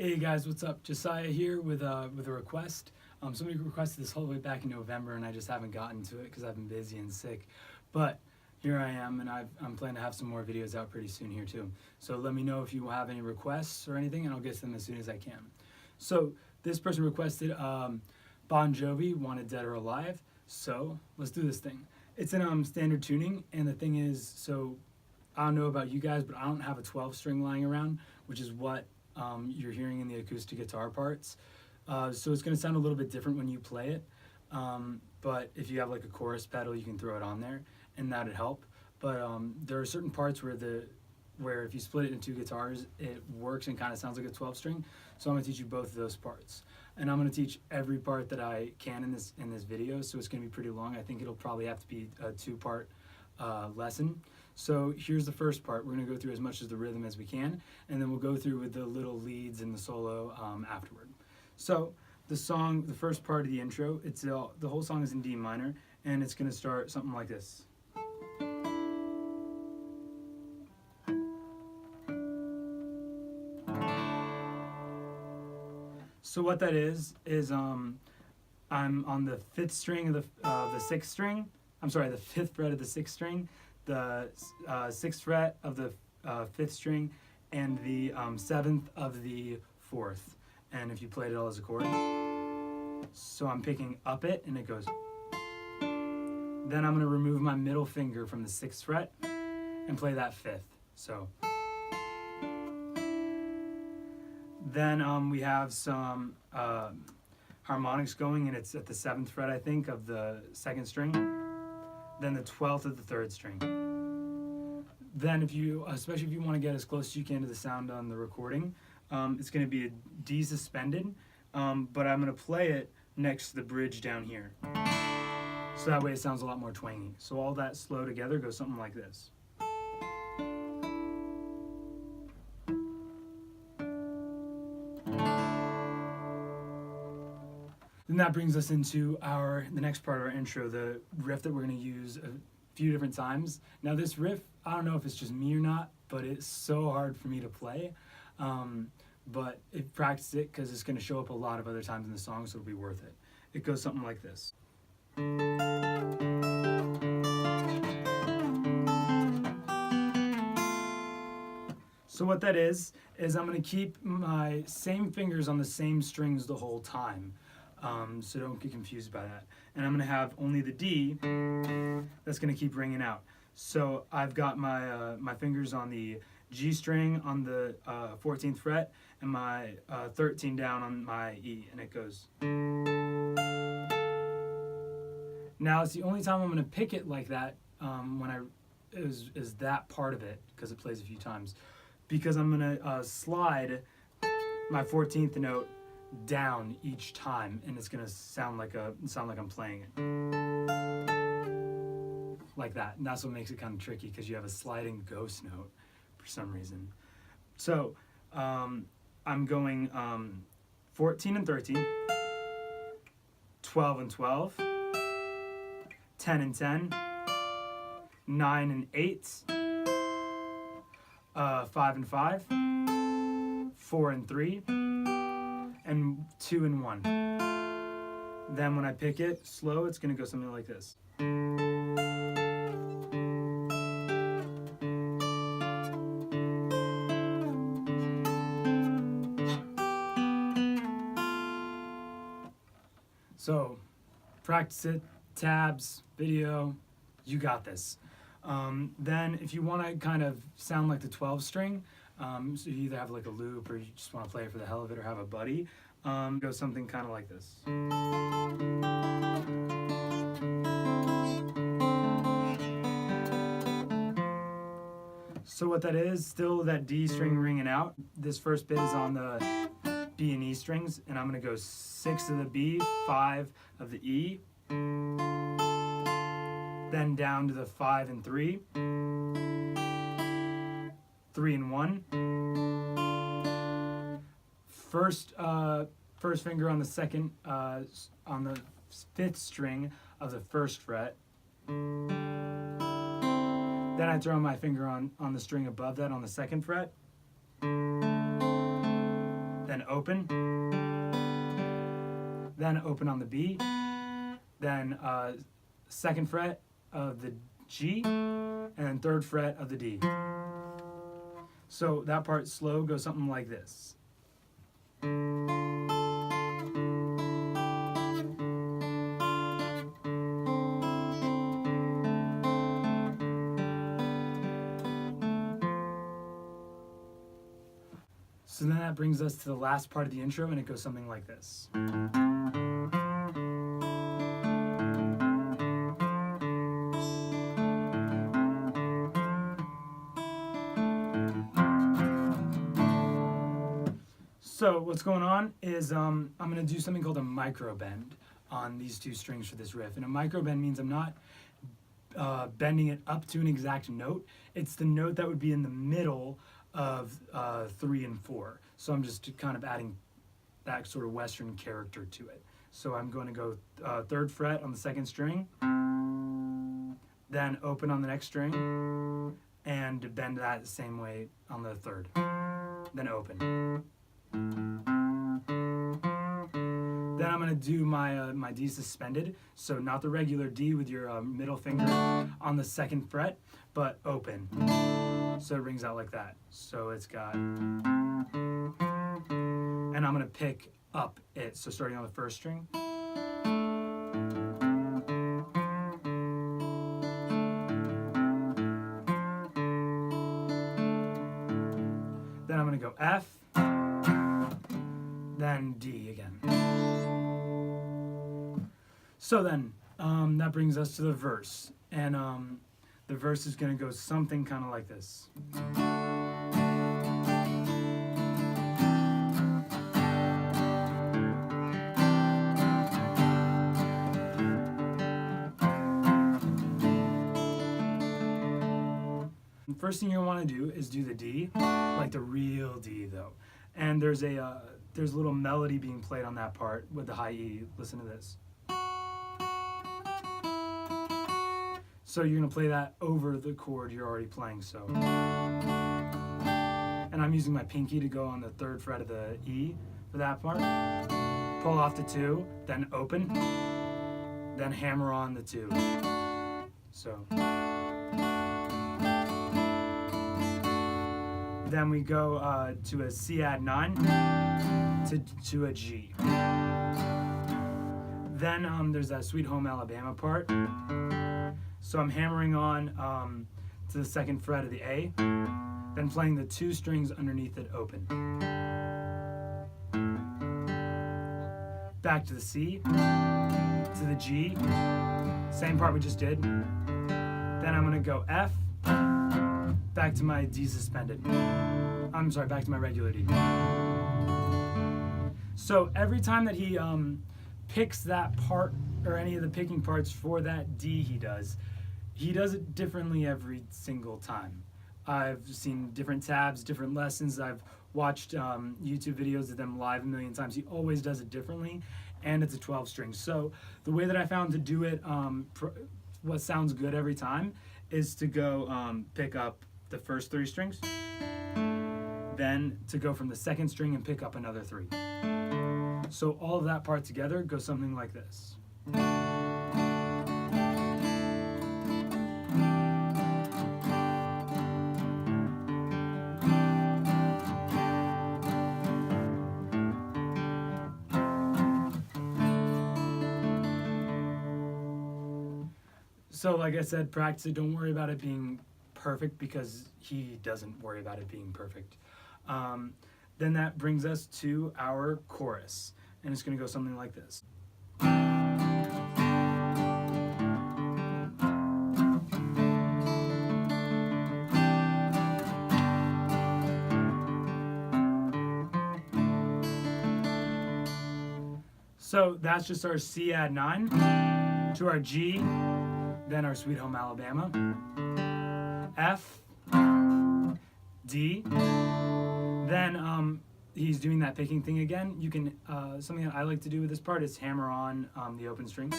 Hey guys, what's up? Josiah here with a request. Somebody requested this all the way back in November, and I just haven't gotten to it because I've been busy and sick. But here I am, and I'm planning to have some more videos out pretty soon here too. So let me know if you have any requests or anything, and I'll get to them as soon as I can. So this person requested Bon Jovi, Wanted Dead or Alive. So let's do this thing. It's in standard tuning, and the thing is, so I don't know about you guys, but I don't have a 12 string lying around, which is what you're hearing in the acoustic guitar parts. So it's going to sound a little bit different when you play it. But if you have like a chorus pedal, you can throw it on there, and that'd help. But there are certain parts where if you split it into two guitars, it works and kind of sounds like a 12 string. So I'm going to teach you both of those parts. And I'm going to teach every part that I can in this video, so it's going to be pretty long. I think it'll probably have to be a two-part lesson. So here's the first part. We're going to go through as much of the rhythm as we can, and then we'll go through with the little leads and the solo afterward. So the first part of the intro, the whole song is in D minor, and it's going to start something like this. So what that is I'm on the fifth string of the sixth string. I'm sorry, the fifth fret of the sixth string, the sixth fret of the fifth string, and the seventh of the fourth. And if you played it all as a chord, so I'm picking up it, and it goes. Then I'm going to remove my middle finger from the sixth fret and play that fifth. So then we have some harmonics going, and it's at the seventh fret, I think, of the second string. Then the 12th of the third string. Then especially if you want to get as close as you can to the sound on the recording, it's going to be a D suspended, but I'm going to play it next to the bridge down here. So that way it sounds a lot more twangy. So all that slow together goes something like this. Then that brings us into the next part of our intro, the riff that we're going to use a few different times. Now this riff, I don't know if it's just me or not, but it's so hard for me to play. But practice it because it's going to show up a lot of other times in the song, so it'll be worth it. It goes something like this. So what that is I'm going to keep my same fingers on the same strings the whole time. So don't get confused by that. And I'm going to have only the D that's going to keep ringing out. So I've got my fingers on the G string on the 14th fret, and my 13 down on my E, and it goes. Now it's the only time I'm going to pick it like that is that part of it, because it plays a few times, because I'm going to slide my 14th note down each time, and it's going to sound like I'm playing it like that. And that's what makes it kind of tricky, because you have a sliding ghost note for some reason. So I'm going 14 and 13, 12 and 12, 10 and 10, 9 and 8, 5 and 5, 4 and 3, and 2 and 1. Then when I pick it slow, it's going to go something like this. So practice it, tabs, video, you got this. Then if you want to kind of sound like the 12 string, so you either have like a loop or you just want to play it for the hell of it or have a buddy, go something kind of like this. So what that is, still that D string ringing out. This first bit is on the B and E strings, and I'm going to go 6 of the B, 5 of the E, then down to the 5 and 3, 3 and 1. First finger on the second, on the fifth string of the first fret. Then I throw my finger on the string above that on the second fret. then open, then open on the B, then 2nd fret of the G, and then 3rd fret of the D. So that part slow goes something like this. So then that brings us to the last part of the intro, and it goes something like this. So what's going on is I'm going to do something called a micro bend on these 2 strings for this riff. And a micro bend means I'm not bending it up to an exact note. It's the note that would be in the middle of 3 and 4. So I'm just kind of adding that sort of Western character to it. So I'm going to go 3rd fret on the 2nd string, then open on the next string, and bend that the same way on the 3rd, then open. Then I'm going to do my D suspended, so not the regular D with your middle finger on the 2nd fret, but open. So it rings out like that. So it's got, and I'm going to pick up it, so starting on the 1st string. Then I'm going to go F, then D again. So then, that brings us to the verse, and the verse is going to go something kind of like this. The first thing you want to do is do the D, like the real D though, and there's a little melody being played on that part with the high E. Listen to this. So you're going to play that over the chord you're already playing, so. And I'm using my pinky to go on the 3rd fret of the E for that part. Pull off the 2, then open, then hammer on the 2. So. Then we go to a C add 9 to a G. Then there's that Sweet Home Alabama part. So I'm hammering on to the 2nd fret of the A, then playing the 2 strings underneath it open. Back to the C, to the G, same part we just did. Then I'm going to go F, back to my D suspended. I'm sorry, back to my regular D. So every time that he picks that part, or any of the picking parts for that D he does it differently every single time. I've seen different tabs, different lessons. I've watched YouTube videos of them live a million times. He always does it differently, and it's a 12 string. So the way that I found to do it, what sounds good every time, is to go pick up the first 3 strings, then to go from the 2nd string and pick up another 3. So all of that part together goes something like this. So like I said, practice it. Don't worry about it being perfect, because he doesn't worry about it being perfect. Then that brings us to our chorus, and it's going to go something like this. So that's just our C add 9 to our G, then our Sweet Home Alabama, F, D, then he's doing that picking thing again. You can, something that I like to do with this part is hammer on the open strings.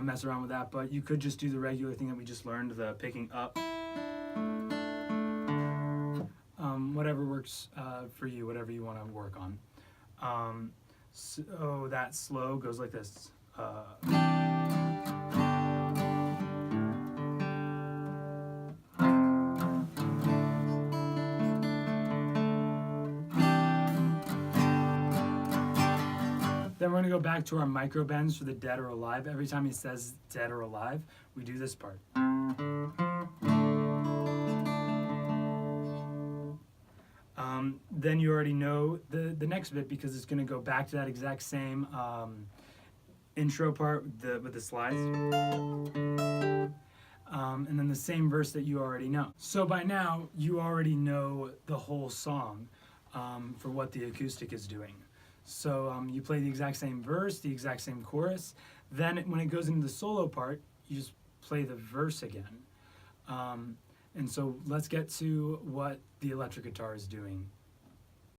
Mess around with that, but you could just do the regular thing that we just learned, the picking up. whatever works for you, whatever you want to work on. So that slow goes like this. Then we're going to go back to our micro bends for the dead or alive. Every time he says dead or alive, we do this part. Then you already know the next bit, because it's going to go back to that exact same intro part with the slides. And then the same verse that you already know. So by now, you already know the whole song for what the acoustic is doing. So you play the exact same verse, the exact same chorus. Then when it goes into the solo part, you just play the verse again. And so let's get to what the electric guitar is doing